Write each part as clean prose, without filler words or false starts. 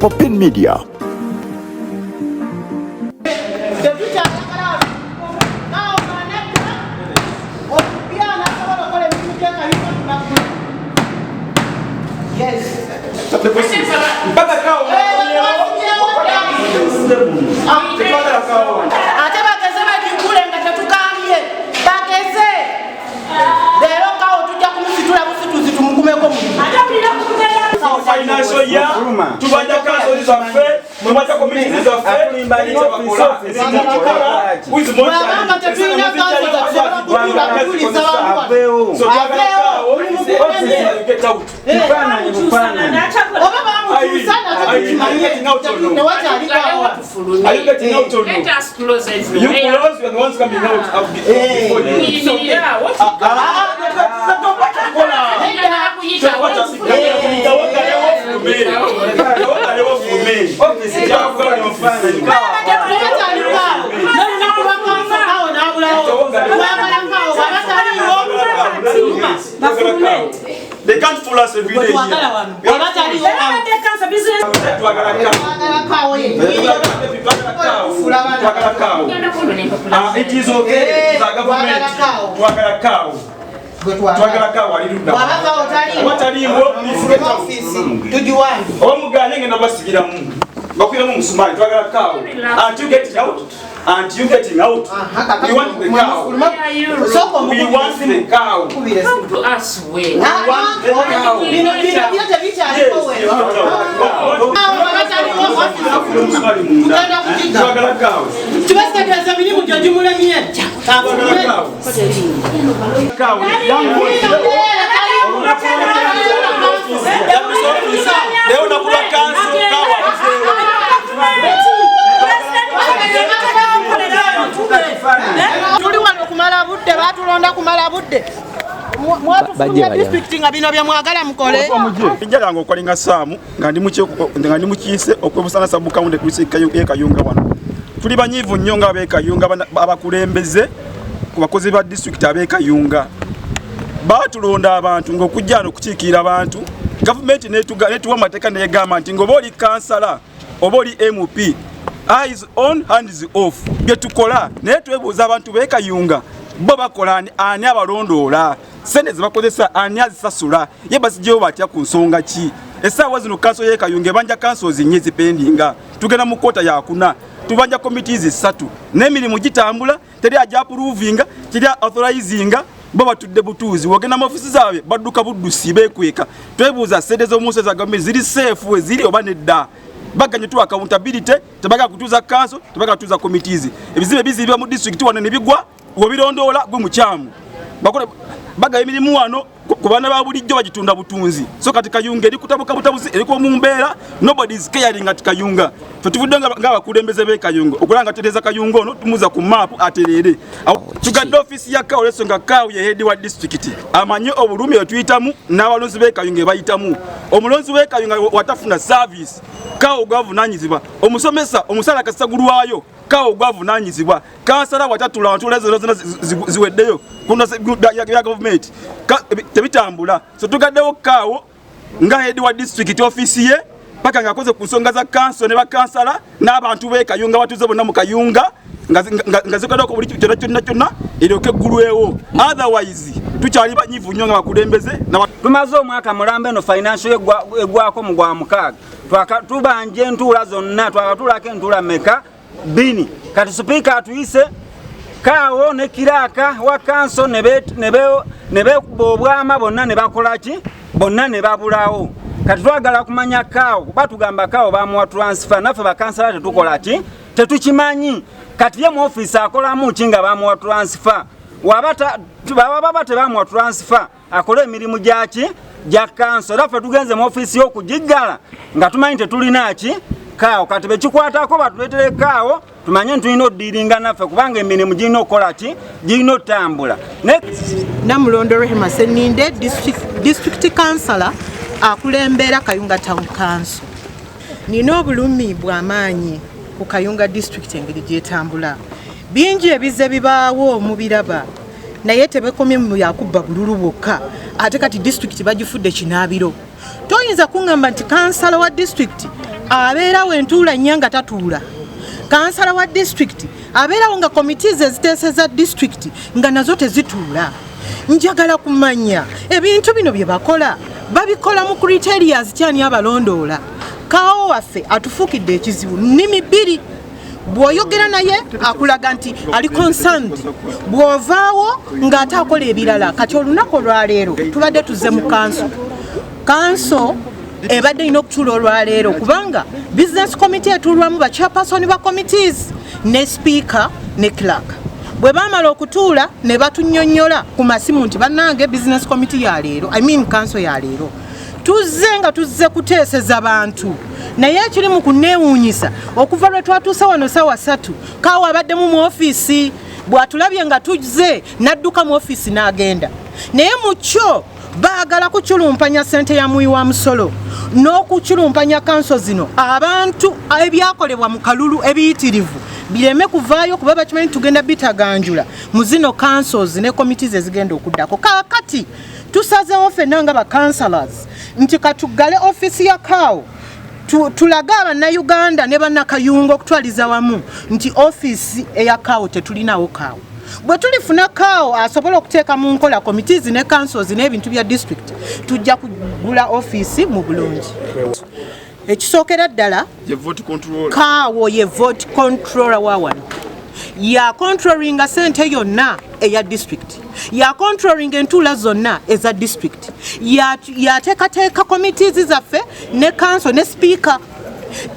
Open Media. Financial year, tubanja council za fe, mwata committee za fe, limbali za bakola. With more time. So get out. Are you getting out or no? Let us close it. You close when one's coming out of the before you. Yeah, what? They can't fool us every day here. It is okay. The government twagala kawa aliruda wataliwo tujuwangi omugane ngenda basigiramu bakwiramu musumali twagala kawa and you getting out and you getting out we want the cow we want the cow to us we want the cow twagala kawa tubasekeza milimu jojumule miyeja kawa leo nakula kanzu tuli wano kumala budde batulonda kumala budde mwatufunye district nga bino bya mwagala mukole njala ngo kolinga samu nga ndi mukiise okwebusana sabu kaunde kusika Kayunga wano tuli banyivu nnyo nga Kayunga abakulembeze ku bakozi ba district Kayunga batulonda abantu ng'okujja okukiikira abantu government netuwa amateeka negamba nti ng'oba oli kansala oba oli MP eyes on hands off bye tukola naye twebuuza abantu Kayunga bo bakola ani abalondoola sente ze bakozesa ani azisasula ye basijjewo batya ku nsonga ki essaawa zino kanso Kayunga ebanja kanso zinye zipendinga tugenda mu kkoota yakuna tubanja committees 3 n'emirimu gitambula teri ajja approvinga teri authorizinga bo batudde butuuzi wogenda mu ofisi zaabwe badduka buddusi beekweka twebuuza sente z'omunsi za gavumenti ziri safe ziri oba nedda baganye tu accountability tebaga kutuza kanso tebaga kutuza committees ebizibe bizibwa mu district wano ne bigwa wobirondoola gwe mukyamu bakole baga emirimu wano ku bana ba bulijjo bagitunda butunzi so kati Kayunga eri kutabuka butabuzi eriko mu mbeera nobody is caring at Kayunga tutuvudde nga bakulembeze Kayunga okulanga tereza Kayunga ono tumuza ku map aterere tugadde office ya kawo lesonga kawo ye head wa district amanye obulumi otuyitamu n'abalonzi Kayunga bayitamu omulonzi Kayunga watafuna service kawo gwavunanyizibwa omusomesa omusala kasagulwayo kawo gwavunanyizibwa kansala watatula ntula zona ziweddeyo kuna ya government tebitambula so tugaddewo kawo nga head wa district office ye paka ngakoze ku nsonga za kanso ne bakansala n'abantu Kayunga batuze bonna mu Kayunga nga zikadde ko buli kyonna eryoke eggulwewo otherwise tukyali banyivu nnyo nga bakulembeze tumaze omwaka mulambe no financial egwako mu gwa mukaaga tubanje entuula zonna twakatulako entuula meka bini kati speaker atuyise kawo ne kiraka wa kanso nebekuba obwama bonna ne bakolaki bonna ne babulawo kati twagala kumanya kawo batugamba kawo bamuwa transfer naffe bakansala tetukolaki tetukimanyi kati ye mu office akolamu kinga bamuwa transfer baba tebamuwa transfer akole emirimu gyaki gya kanso naffe tugenze mu office y'okugiggala nga tumanyi tetulinaki kawo kati bekikwatako batuleetere kawo tumanye ntulina oddiringa naffe kubanga emirimu girina okukola ki girina otambula Namulondo Rehema Seninde district councillor akulembera Kayunga town council nina obulumi bw'amaanyi ku Kayunga district engeri gyetambula bingi ebize bibaawo mubiraba naye tebekomye mu yakubba bululu bwokka ate kati district bagifudde kinaabiro. Toyinza kuŋŋamba nti kansala wa district abeerawo entuula nnya nga tatuula. Kansala wa district abeerawo nga committees eziteeseza district nga nazo tezituula. Njagala kumanya ebintu bino bye bakola babikola mu criterias kyani abalondoola. Kaawo waffe atufuukidde ekizibu nnimi bbiri. Bw'oyogera naye akulaga nti ali concerned, bw'ovaawo ng'ate akola ebirala. Kati olunaku olwaleero tubadde tuzze mu kanso ebadde ina okutuula olwaleero kubanga business committee etuulwamu ba chairperson ba committees ne speaker ne clerk. Bwe baamala okutuula ne batunnyonnyola ku masimu nti bannange business committee ya leero, council ya leero tuzze kuteeseza bantu. Naye ekiri mu kunneewuunyisa okuva lwe twatuusa wano ssaawa 3 Kaawo abaddemu mu ofiisi bw'atulabye nga tuzze n'adduka mu ofiisi n'agenda. Naye mu kyo baagala kuculumpanya ssente ya muwi wa musolo n'okuculumpanya kanso zino abantu ebyakolebwa mu kalulu ebiyitirivu bireme kuvaayo kuba bakimanyi tugenda bitaganjula mu zino councils ne committees ezigenda okuddako. Kaakati tusazeewo ffenna nga ba councillors nti katugale ofiisi ya Kaawo tulaga Abannayuganda ne bannakayungo okutwaliza wamu nti ofiisi eya Kaawo tetulinawo Kaawo. Bwe tulifuna Kaawo asobola okuteeka mu nkola committees ne councils n'ebintu bya district tujja kugula ofiisi mu bulungi. Ekisookera ddala Kaawo ye vote controller wa wano. Ya controlling ssente yonna eya district. Ya controlling entuula zonna eza district. Yateekateeka committees zaffe ne council ne speaker.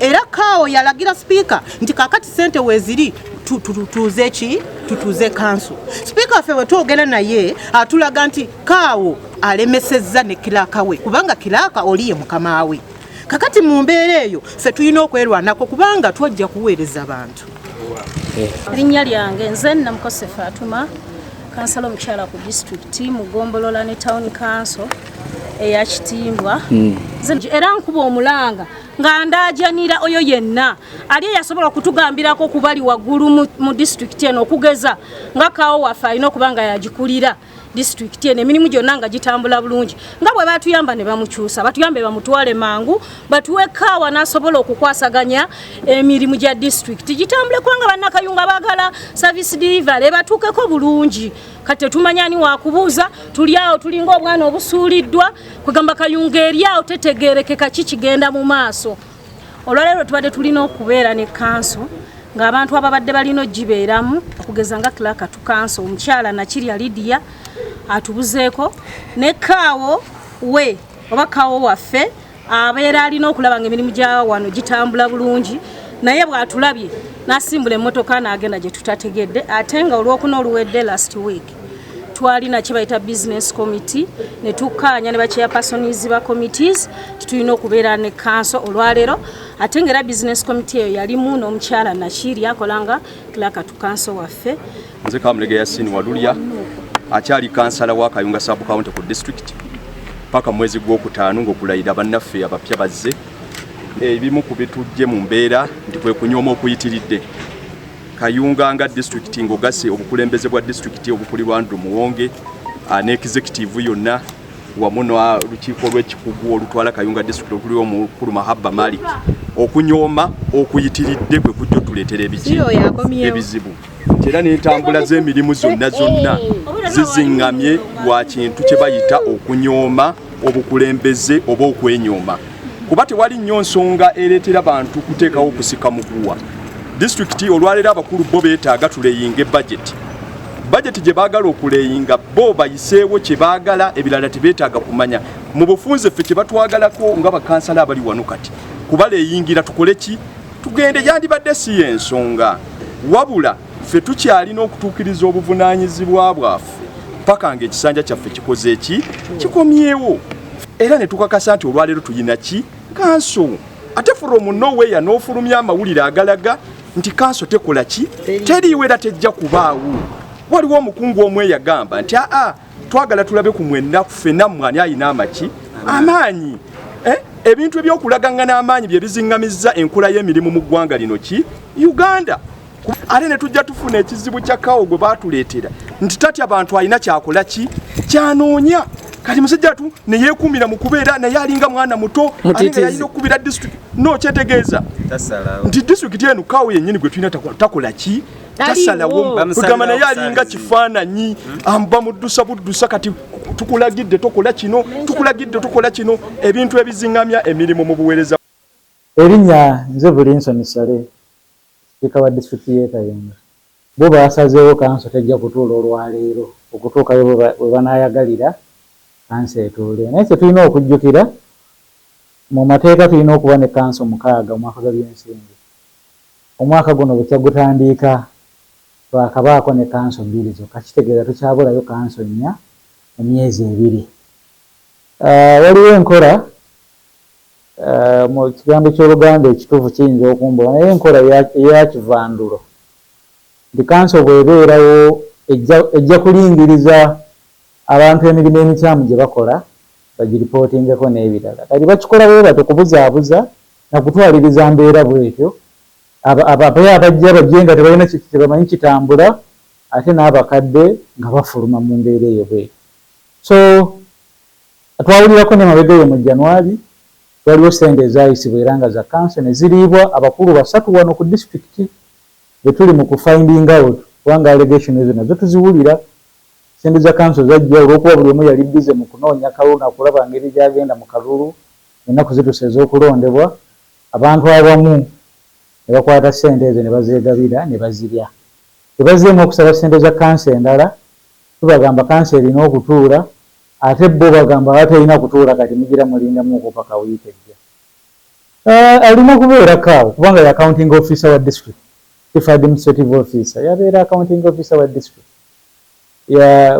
Era Kaawo yalagira speaker nti kakati ssente weeziri tutuuze ki? Tutuuze council. Speaker waffe bwe twogera naye atulaga nti Kaawo alemesezza ne kilaaka we kubanga kilaaka oli ye mukama we. Kakati mu mbeera eyo ffe tulina okwerwanako kubanga twajja kuweereza abantu. Erinnya lyange nze Namukose Fatuma, kansala omukyala ku district Mugombolola ne town council eya Kitimbwa. Era nkuba omulanga nga ndaajanira oyo yenna ali yasobola okutugambirako kubali waggulu mu district eno okugeza nga Kaawo waffe alina okuba nga yagikulira district eno emirimu gyonna nga gitambula bulungi nga bwe batuyamba ne bamukyusa batuyambe bamutwale mangu batuwe Kaawa n'asobola okukwasaganya emirimu gya district gitambule kubanga bannakayunga baagala service delivery batuukeko bulungi. Kati tumanya ni wakubuuza tuli awo tulinga obwana obusuuliddwa kwegamba Kayunga eri awo tetegeerekeka kikigenda mu maaso. Olwaleero tubadde tulina okubeera ne kanso ng'abantu ababadde balina ogibeeramu okugeza nga clerk tu kanso omukyala Nakirya Lydia atubuzeeko ne Kaawo we oba Kaawo waffe abeera alina okulaba ng'emirimu gya wano gitambula bulungi naye bw'atulabye n'asimbula emmotoka n'agenda gye tutategedde ate nga olwokuna oluwedde last week twalina kye bayita business committee ne tukkaanya ne bachairpersons ba committees tulina okubeera ne council olwaleero ate ng'era business committee eyo yalimu n'omukyala Nakirya akolanga clerk tu council waffe. Nze Kamulege Yasin Walulya akyali kansala wa Kayunga sub county ku district paka mwezi gw'okutaano ng'okulayira bannaffe abapya bazze. Ebimu ku bitujje mu mbeera nti kwe kunyooma okuyitiridde Kayunga nga district ng'ogase obukulembeze bwa district obukulirwa Andrew Muwonge ne executive yonna wamu n'olukiiko lw'ekikugu olutwala Kayunga district okuliwo Mukulu Mahabba Malik okunyooma okuyitiridde kwe kujja tuleetera ebizibu era n'entambula z'emirimu zonna zizingamye lwa kintu kye bayita okunyooma obukulembeze oba okwenyooma. Kuba tewali nnyo nsonga ereetera bantu kuteekawo okusika muguwa. District olwaleero abakulu bo beetaaga tuleyinga budget gye baagala okuleyinga bo bayiseewo kye baagala ebirala tebeetaaga kumanya. Mu bufunze ffe kye batwagalako nga bakansala abali wano kati kubaleyingira tukole ki tugende yandibadde si y'ensonga wabula ffe tukyalina okutuukiriza obuvunaanyizibwa bwaffe paka ng'ekisanja kyaffe kikoze eki kikomyewo era ne tukakasa nti olwaleero tuyina ki kanso ate from nowhere n'ofulumya amawulire agalaga nti kanso tekola ki teriiwo era tejja kubaawo. Waliwo omukungu omwe yagamba nti twagala tulabe ku mwenna ffenna mwani ayina amaanyi ebintu ebyokulaganga n'amaanyi bye bizingamizza enkula y'emirimu mu ggwanga lino ki Uganda. ate ne tujja tufuna ekizibu kya kawo gwe baatuleetera nti tatya abantu alina kyakola ki kyanoonya kati musajja tu ne yeekuumira mu kubeera naye alinga mwana muto ate nga yalina okukubira district no kyetegeeza nti district eno kawo yennyini gwe tulina takola ki tasalawo kugamba naye alinga kifaananyi amba muddusa buddusa kati tukulagidde tokola kino tukulagidde tokola kino ebintu ebizingamya emirimu mu buweereza. Erinnya nze Bulinsoni Sale Sipiika wa district y'e Kayunga. Bo baasazeewo kanso tejja kutuula olwaleero okutuukayo bwe banaayagalira kanso etuule. Naye kye tulina okujjukira mu mateeka tulina okuba ne kanso 6 omwaka gw'ebyensimbi. Omwaka guno bwe kyagutandika twakabaako ne kanso 2 zokka kitegeeza tukyabulayo kanso 4 mu myezi 2. Waliwo enkola mu kigambo ky'Oluganda ekituufu kiyinza okumbula naye enkola eya kivandulo nti kanso bw'ebeerawo ejja kulingiriza abantu emirimu emikyamu gye bakola bagiripootingeko n'ebirala kati bakikola bwe batyo kubuzaabuza nakutwaliriza mbeera bwetyo abajja bajje nga tebalina tebamanyi kitambula ate n'abakadde nga bafuluma mu mbeera eyo bwetyo. So twawulirako ne mabega eyo mu January waliwo ssente ezayisibwa era nga za kanso ne ziriibwa abakulu 3 wano ku disitulikiti bwe tuli mu kufinding out kubanga allegation ezo nazo tuziwulira. Ssente za kanso zajja olw'okuba buli omu yali bize mu kunoonya kalulu nakulaba ngeri gyagenda mu kalulu ennaku zituuse ez'okulondebwa abantu abamu ne bakwata ssente ezo ne bazeegabira ne bazirya. Tebazeemu okusaba ssente za kanso endala tubagamba kanso erina okutuula ate bo bagamba batalina kutuula kati mugira mulindamuuko paka wiiki ejja. Alina kubeera kaawo kubanga ye accounting officer wa district chief administrative officer yabeera accounting officer wa district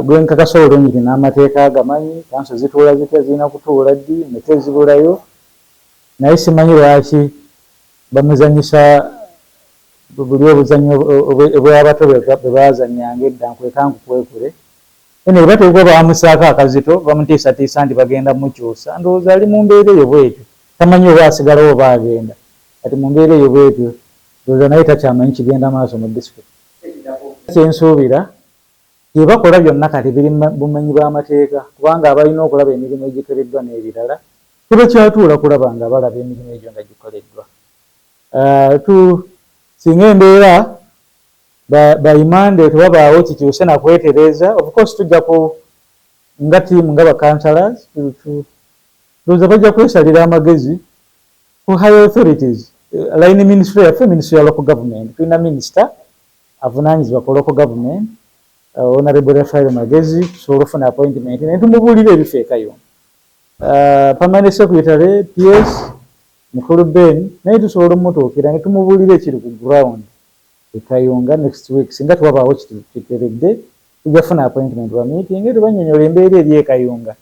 gwe nkakasa olungi n'amateeka agamanyi kanso zituula zitya zirina kutuula ddi netezibulayo naye simanyi lwaki bamuzanyisa buli obuzannyo obw'abato bwe baazannyanga edda nkwekankukwekule ene bateekwa baamusaako akazito bamutiisatiisa nti bagenda mukyusa ndowooza ali mu mbeera eyo bwetyo tamanyi oba asigalawo oba agenda kati mu mbeera eyo bwetyo ndowooza naye takyamanyi kigenda maaso mu disitulikiti. Kyensuubira bye bakola byonna kati biri bumenyi bw'amateeka kubanga abalina okulaba emirimu egikoleddwa n'ebirala tebakyatuula kulaba nga balaba emirimu egyo nga gikoleddwa. Singa embeera bayimande tewabaawo kikyuse na kwetereza of course tujja ku nga tiimu nga bakansalas ndowooza bajja kwesalira amagezi ku high authorities line ministry yaffe ministry ya local government tulina minister avunaanyizibwa ku local government honorable Rafael Magezi tusobola ofuna appointment naye tumubuulira ebifo e Kayunga. Permanent secretary PS Mukulu Ben naye tusobola omutuukira ne tumubuulira ekiri ku ground e Kayunga next week singa tewabaawo kiteredde tujja funa appointment wa meeting tubanyonyola embeera eri e Kayunga.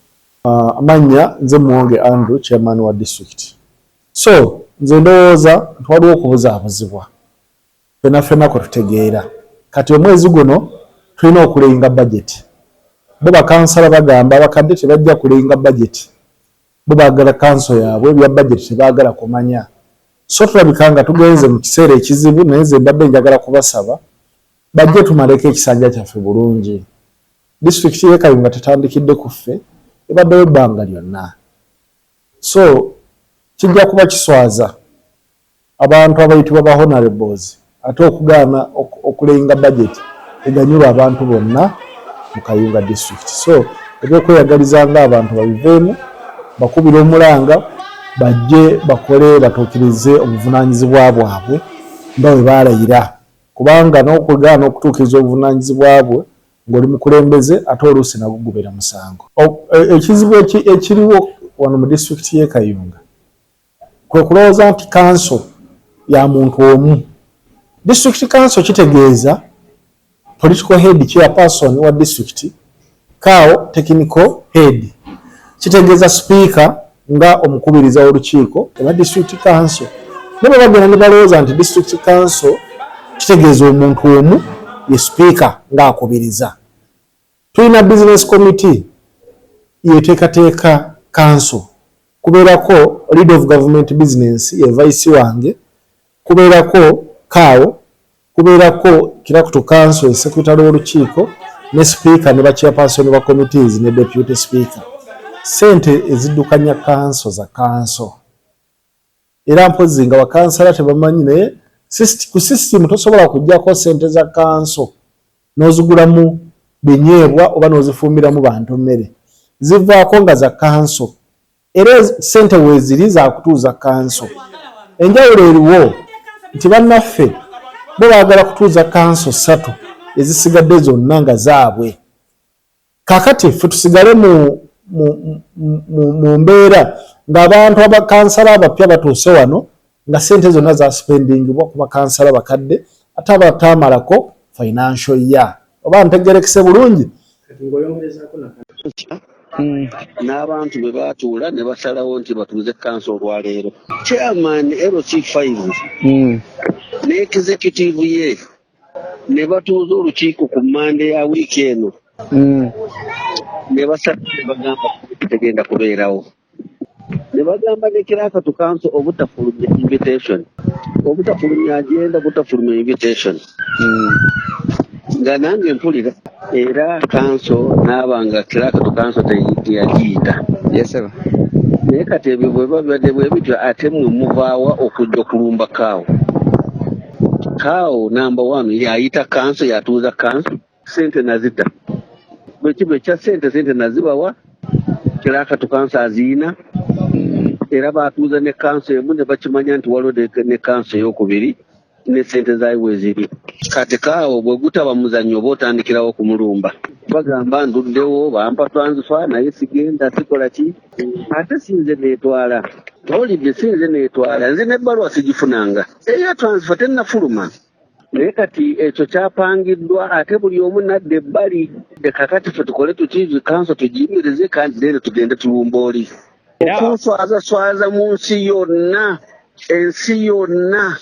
Amannya nze Muwonge Andrew chairman wa district. So nze ndowooza twaliwo okubuzaabuzibwa ffenna kwe tutegeera kati omwezi guno tulina okuleyinga budget. Bo bakansala bagamba abakadde tebajja kuleyinga budget bo baagala kanso yaabwe ebya budget tebaagala kumanya. So tulabika nga tugenze mu kiseera ekizibu naye nze mbadde njagala kubasaba bajje tumaleko ekisanja kyaffe bulungi. Disitulikiti y'e Kayunga tetandikidde ku ffe ebaddewo ebbanga lyonna. So kijja kuba kiswaza abantu abayitibwa ba honorables ate okugaana okuleyinga budget eganyula abantu bonna mu Kayunga district. So ebyokweyagaliza nga abantu babiveemu bakubira omulanga bajje bakole batuukirize obuvunaanyizibwa bwabwe nga bwe baalayira kubanga n'okugaana okutuukiriza obuvunaanyizibwa bwe ng'oli mukulembeze ate oluusi nagwo gubeera musango. Ekizibu ekiriwo wano mu disitulikiti y'e Kayunga kwe kulowooza nti kanso ya muntu omu. District council kitegeeza political head chairperson wa district kao technical head kitegeeza speaker nga omukubiriza olukiiko eba district council. Nebo bagenda ne balowooza nti district council kitegeeza omuntu omu ye speaker nga akubiriza. Tulina business committee yeteekateeka council kubeerako leader of government business ye vice wange kubeerako kao kubeerako Kirakutu Council secretary w'olukiiko ne speaker ne chairperson ba committees ne deputy speaker. Sente eziddukanya council za council. Era mpozi nga bakansala tebamanyi naye ku system tosobola kujjako sente za council n'ozigulamu binyeebwa oba n'ozifumbiramu bantu mmere. Zivaako nga za council. Era sente weeziri za kutuuza council. Enjawulo eriwo nti bannaffe bo baagala kutuuza council 3 ezisigadde zonna nga zaabwe. Kaakati ffe tusigale mu mbeera ng'abantu abakansala abapya batuuse wano nga sente zonna za spendingibwa ku bakansala bakadde ate abataamalako financial year. Oba ntegerekese bulungi? N'abantu bwe baatuula ne basalawo nti batuuze council olwaleero. Chairman LC5 ne executive ye ne batuuza olukiiko ku Monday ya wiiki eno ne basala ne bagamba tegenda kubeerawo. Ne bagamba ne Kirakutu Council obutafulumya invitation. Obutafulumya agenda butafulumya invitation. Nga nange mpulira era council n'abanga Kirakutu Council teyagiyita. Yes sir. Naye kati ebyo bwe babadde bwe bityo ate mwe muvaawa okujja okulumba kaawo. Kaawo number 1 yayita council yatuuza council sente nazita. Bwe kibe kya sente nazibawa Kirakutu Council aziina. Era baatuuza ne council emu ne bakimanya nti waliwo ne council ey'okubiri ne sente zaayiwe ziri. Kati kaawo bwe gutaba muzannyo oba otandikirawo kumulumba. Bagamba nduddewo bampa transfer naye sigenda sikola ki. Ate sinze neetwala. Olidde sinze neetwala. Nze n'ebbaluwa sigifunanga. Eya transfer tennafuluma. Naye kati ekyo kyapangiddwa ate buli omu nadda ebbali. Kakati ffe tukole tuki council tugiyimirize kandi leero tugende tulumba oli. Okuswaza mu ensi yonna